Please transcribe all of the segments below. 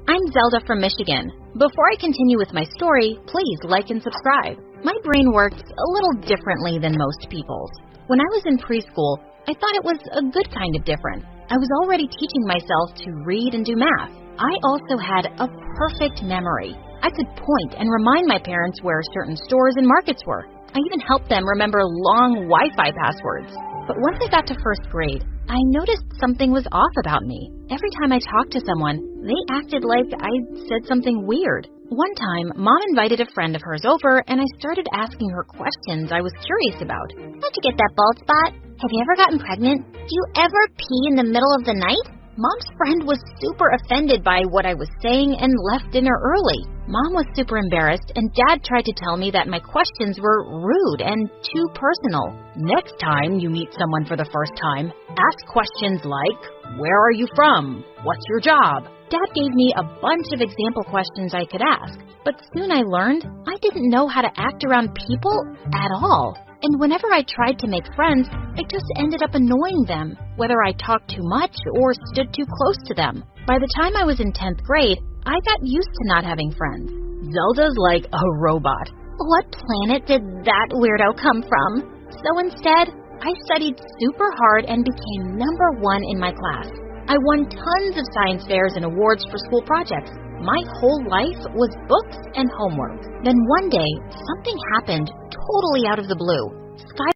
I'm Zelda from Michigan. Before I continue with my story, please like and subscribe. My brain works a little differently than most people's. When I was in preschool, I thought it was a good kind of different. I was already teaching myself to read and do math. I also had a perfect memory. I could point and remind my parents where certain stores and markets were. I even helped them remember long Wi-Fi passwords. But once I got to first grade, I noticed something was off about me. Every time I talked to someone, they acted like I said something weird. One time, Mom invited a friend of hers over, and I started asking her questions I was curious about. How'd you get that bald spot? Have you ever gotten pregnant? Do you ever pee in the middle of the night? Mom's friend was super offended by what I was saying and left dinner early. Mom was super embarrassed, and Dad tried to tell me that my questions were rude and too personal. Next time you meet someone for the first time, ask questions like, where are you from? What's your job? Dad gave me a bunch of example questions I could ask, but soon I learned I didn't know how to act around people at all. And whenever I tried to make friends, I just ended up annoying them, whether I talked too much or stood too close to them. By the time I was in 10th grade, I got used to not having friends. Zelda's like a robot. What planet did that weirdo come from? So instead, I studied super hard and became number 1 in my class. I won tons of science fairs and awards for school projects. My whole life was books and homework. Then one day, something happened totally out of the blue.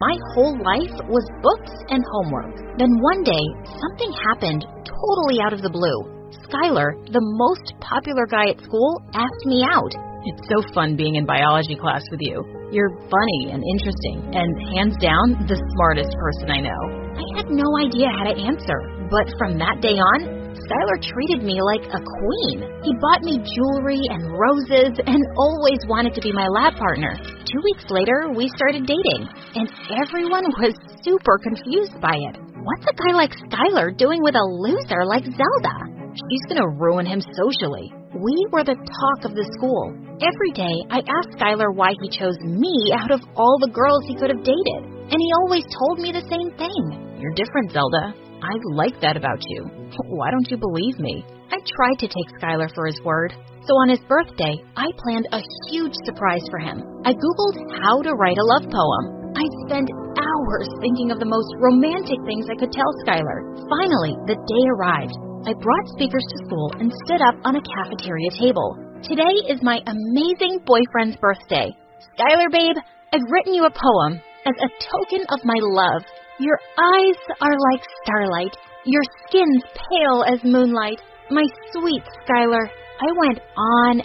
My whole life was books and homework. Then one day, something happened totally out of the blue. Skylar, the most popular guy at school, asked me out. It's so fun being in biology class with you. You're funny and interesting, and hands down, the smartest person I know. I had no idea how to answer, but from that day on, Skylar treated me like a queen. He bought me jewelry and roses and always wanted to be my lab partner. 2 weeks later, we started dating, and everyone was super confused by it. What's a guy like Skylar doing with a loser like Zelda? She's gonna ruin him socially. We were the talk of the school. Every day, I asked Skylar why he chose me out of all the girls he could have dated, and he always told me the same thing. You're different, Zelda. I like that about you. Why don't you believe me? I tried to take Skylar for his word. So on his birthday, I planned a huge surprise for him. I Googled how to write a love poem. I spent hours thinking of the most romantic things I could tell Skylar. Finally, the day arrived. I brought speakers to school and stood up on a cafeteria table. Today is my amazing boyfriend's birthday. Skylar, babe, I've written you a poem as a token of my love. Your eyes are like starlight. Your skin's pale as moonlight. My sweet Skylar. I went on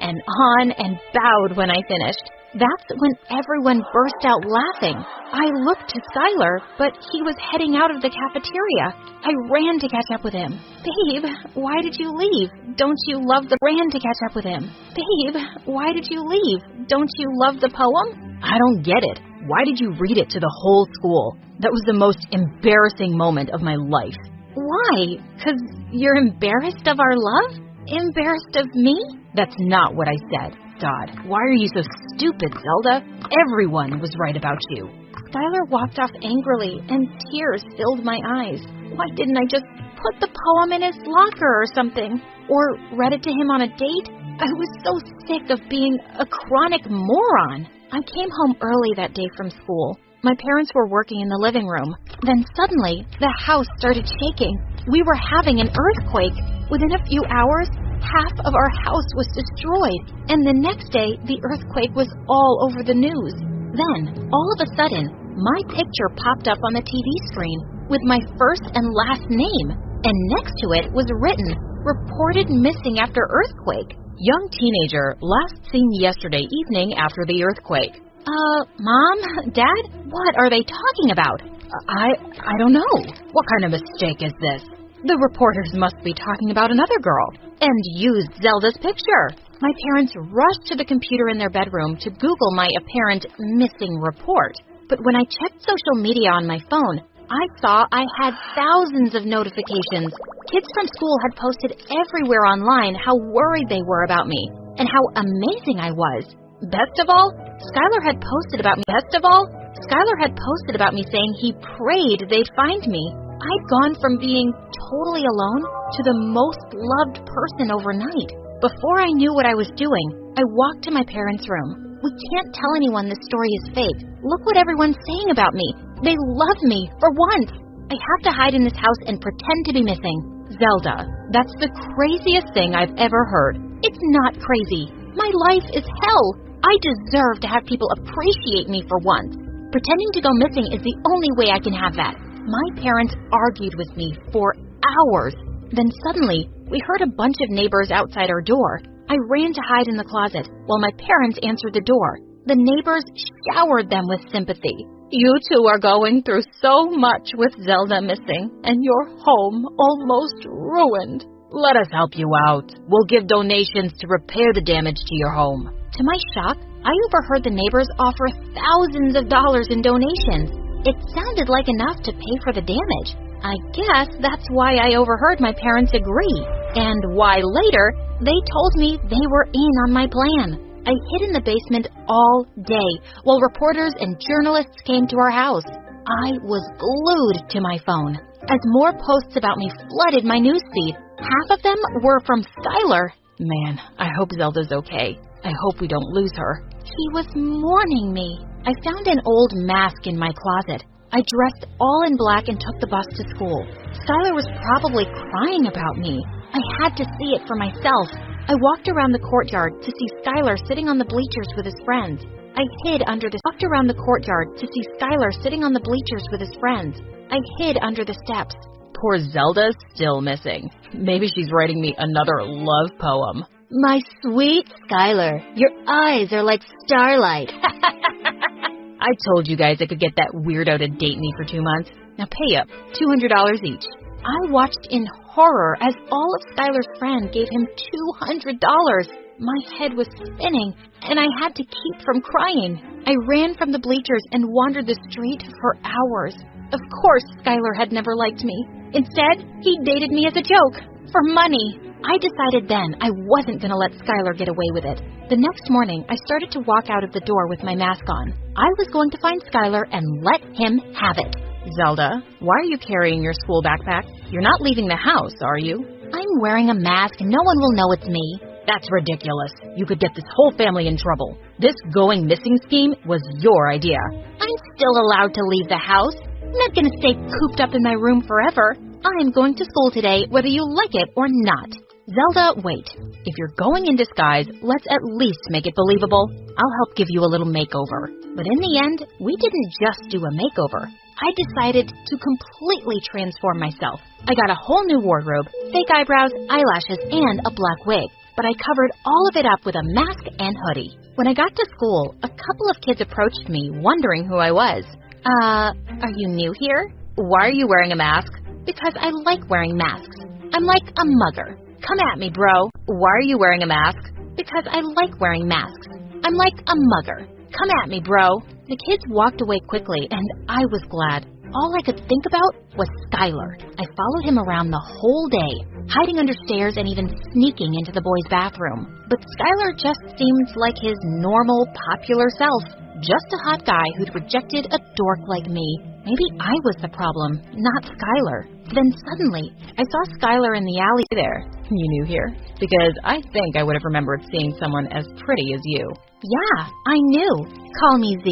and bowed when I finished. That's when everyone burst out laughing. I looked to Skylar, but he was heading out of the cafeteria. I ran to catch up with him. Babe, why did you leave? Don't you love the... Ran to catch up with him. Babe, why did you leave? Don't you love the poem? I don't get it. Why did you read it to the whole school? That was the most embarrassing moment of my life. Why? 'Cause you're embarrassed of our love? Embarrassed of me? That's not what I said. God, why are you so stupid, Zelda? Everyone was right about you. Skylar walked off angrily, and tears filled my eyes. Why didn't I just put the poem in his locker or something? Or read it to him on a date? I was so sick of being a chronic moron. I came home early that day from school. My parents were working in the living room. Then suddenly, the house started shaking. We were having an earthquake. Within a few hours, half of our house was destroyed. And the next day, the earthquake was all over the news. Then, all of a sudden, my picture popped up on the TV screen with my first and last name. And next to it was written, reported missing after earthquake. Young teenager, last seen yesterday evening after the earthquake. Mom? Dad? What are they talking about? I don't know. What kind of mistake is this? The reporters must be talking about another girl and used Zelda's picture. My parents rushed to the computer in their bedroom to Google my apparent missing report. But when I checked social media on my phone, I saw I had thousands of notifications. Kids from school had posted everywhere online how worried they were about me and how amazing I was. Best of all, Skylar had posted about me saying he prayed they'd find me. I'd gone from being totally alone to the most loved person overnight. Before I knew what I was doing, I walked to my parents' room. We can't tell anyone this story is fake. Look what everyone's saying about me. They love me, for once. I have to hide in this house and pretend to be missing. Zelda, that's the craziest thing I've ever heard. It's not crazy. My life is hell. I deserve to have people appreciate me for once. Pretending to go missing is the only way I can have that. My parents argued with me for hours. Then suddenly, we heard a bunch of neighbors outside our door. I ran to hide in the closet while my parents answered the door. The neighbors showered them with sympathy. You two are going through so much with Zelda missing and your home almost ruined. Let us help you out. We'll give donations to repair the damage to your home. To my shock, I overheard the neighbors offer thousands of dollars in donations. It sounded like enough to pay for the damage. I guess that's why I overheard my parents agree, and why later they told me they were in on my plan. I hid in the basement all day while reporters and journalists came to our house. I was glued to my phone as more posts about me flooded my newsfeed. Half of them were from Skylar. Man, I hope Zelda's okay. I hope we don't lose her. He was mourning me. I found an old mask in my closet. I dressed all in black and took the bus to school. Skylar was probably crying about me. I had to see it for myself. I walked around the courtyard to see Skylar sitting on the bleachers with his friends. I hid under the steps. Poor Zelda's still missing. Maybe she's writing me another love poem. My sweet Skylar, your eyes are like starlight. I told you guys I could get that weirdo to date me for 2 months. Now pay up, $200 each. I watched in horror as all of Skylar's friends gave him $200. My head was spinning, and I had to keep from crying. I ran from the bleachers and wandered the street for hours. Of course, Skylar had never liked me. Instead, he dated me as a joke, for money. I decided then I wasn't going to let Skylar get away with it. The next morning, I started to walk out of the door with my mask on. I was going to find Skylar and let him have it. Zelda, why are you carrying your school backpack? You're not leaving the house, are you? I'm wearing a mask and no one will know it's me. That's ridiculous. You could get this whole family in trouble. This going missing scheme was your idea. I'm still allowed to leave the house. I'm not going to stay cooped up in my room forever. I'm going to school today, whether you like it or not. Zelda, wait. If you're going in disguise, let's at least make it believable. I'll help give you a little makeover. But in the end, we didn't just do a makeover. I decided to completely transform myself. I got a whole new wardrobe, fake eyebrows, eyelashes, and a black wig. But I covered all of it up with a mask and hoodie. When I got to school, a couple of kids approached me, wondering who I was. Are you new here? Why are you wearing a mask? Because I like wearing masks. I'm like a mugger. Come at me, bro. Why are you wearing a mask? Because I like wearing masks. I'm like a mugger. Come at me, bro. The kids walked away quickly, and I was glad. All I could think about was Skylar. I followed him around the whole day, hiding under stairs and even sneaking into the boys' bathroom. But Skylar just seemed like his normal, popular self. Just a hot guy who'd rejected a dork like me. Maybe I was the problem, not Skylar. Then suddenly, I saw Skylar in the alley. There, you new here? Because I think I would have remembered seeing someone as pretty as you. Yeah, I knew. Call me Z.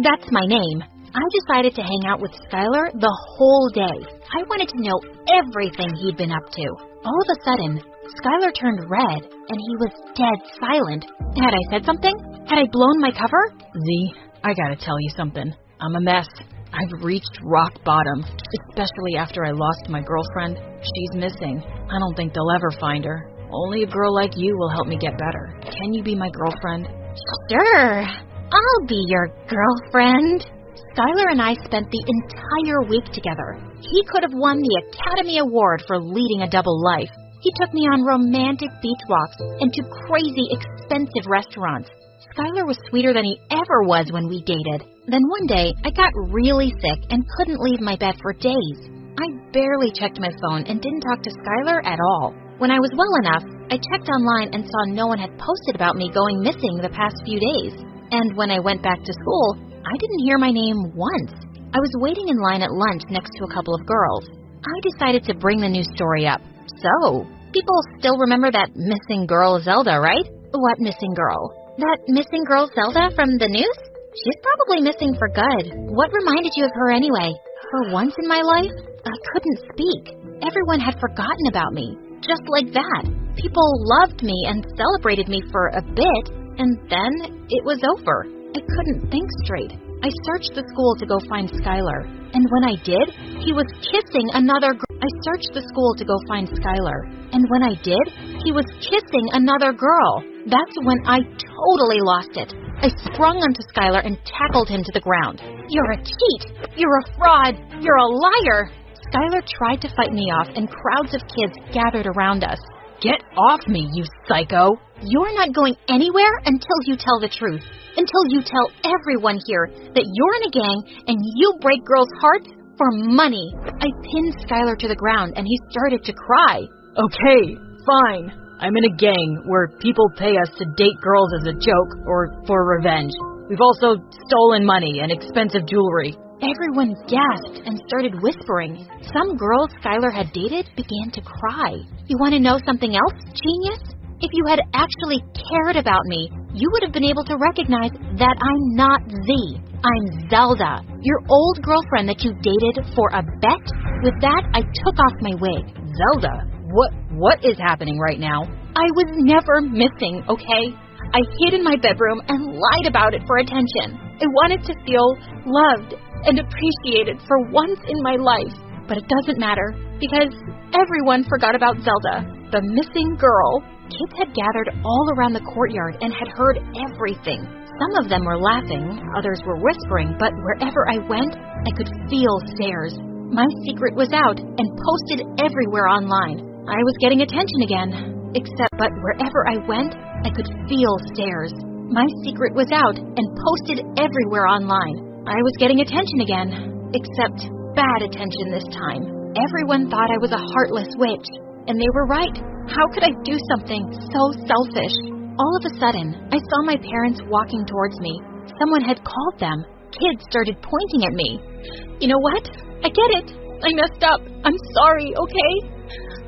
That's my name. I decided to hang out with Skylar the whole day. I wanted to know everything he'd been up to. All of a sudden, Skylar turned red, and he was dead silent. Had I said something? Had I blown my cover? Z, I gotta tell you something. I'm a mess. I've reached rock bottom, especially after I lost my girlfriend. She's missing. I don't think they'll ever find her. Only a girl like you will help me get better. Can you be my girlfriend? Sure. I'll be your girlfriend. Skylar and I spent the entire week together. He could have won the Academy Award for leading a double life. He took me on romantic beach walks and to crazy expensive restaurants. Skylar was sweeter than he ever was when we dated. Then one day, I got really sick and couldn't leave my bed for days. I barely checked my phone and didn't talk to Skylar at all. When I was well enough, I checked online and saw no one had posted about me going missing the past few days. And when I went back to school, I didn't hear my name once. I was waiting in line at lunch next to a couple of girls. I decided to bring the new story up. So, People still remember that missing girl Zelda, right? What missing girl? That missing girl Zelda from the news? She's probably missing for good. What reminded you of her anyway? For once in my life, I couldn't speak. Everyone had forgotten about me. Just like that. People loved me and celebrated me for a bit, and then it was over. I couldn't think straight. I searched the school to go find Skylar, and when I did, he was kissing another girl. That's when I totally lost it. I sprung onto Skylar and tackled him to the ground. You're a cheat! You're a fraud! You're a liar! Skylar tried to fight me off, and crowds of kids gathered around us. Get off me, you psycho! You're not going anywhere until you tell the truth. Until you tell everyone here that you're in a gang and you break girls' hearts for money. I pinned Skylar to the ground and he started to cry. Okay, fine. I'm in a gang where people pay us to date girls as a joke or for revenge. We've also stolen money and expensive jewelry. Everyone gasped and started whispering. Some girls Skylar had dated began to cry. You want to know something else, genius? If you had actually cared about me, you would have been able to recognize that I'm not Z. I'm Zelda, your old girlfriend that you dated for a bet. With that, I took off my wig. Zelda? What is happening right now? I was never missing, okay? I hid in my bedroom and lied about it for attention. I wanted to feel loved and appreciated for once in my life. But it doesn't matter, because everyone forgot about Zelda, the missing girl. Kids had gathered all around the courtyard and had heard everything. Some of them were laughing, others were whispering, but wherever I went, I could feel stares. My secret was out and posted everywhere online. I was getting attention again. But wherever I went, I could feel stares. My secret was out and posted everywhere online. I was getting attention again, except bad attention this time. Everyone thought I was a heartless witch, and they were right. How could I do something so selfish? All of a sudden, I saw my parents walking towards me. Someone had called them. Kids started pointing at me. You know what? I get it. I messed up. I'm sorry, okay?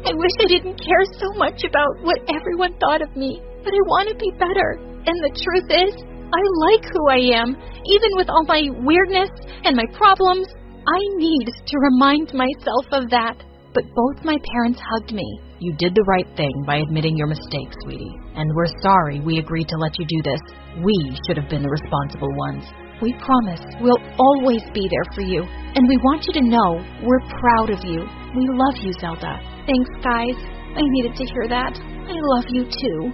I wish I didn't care so much about what everyone thought of me, but I want to be better. And the truth is, I like who I am, even with all my weirdness and my problems. I need to remind myself of that. But both my parents hugged me. You did the right thing by admitting your mistake, sweetie. And we're sorry we agreed to let you do this. We should have been the responsible ones. We promise we'll always be there for you. And we want you to know we're proud of you. We love you, Zelda. Thanks, guys. I needed to hear that. I love you too.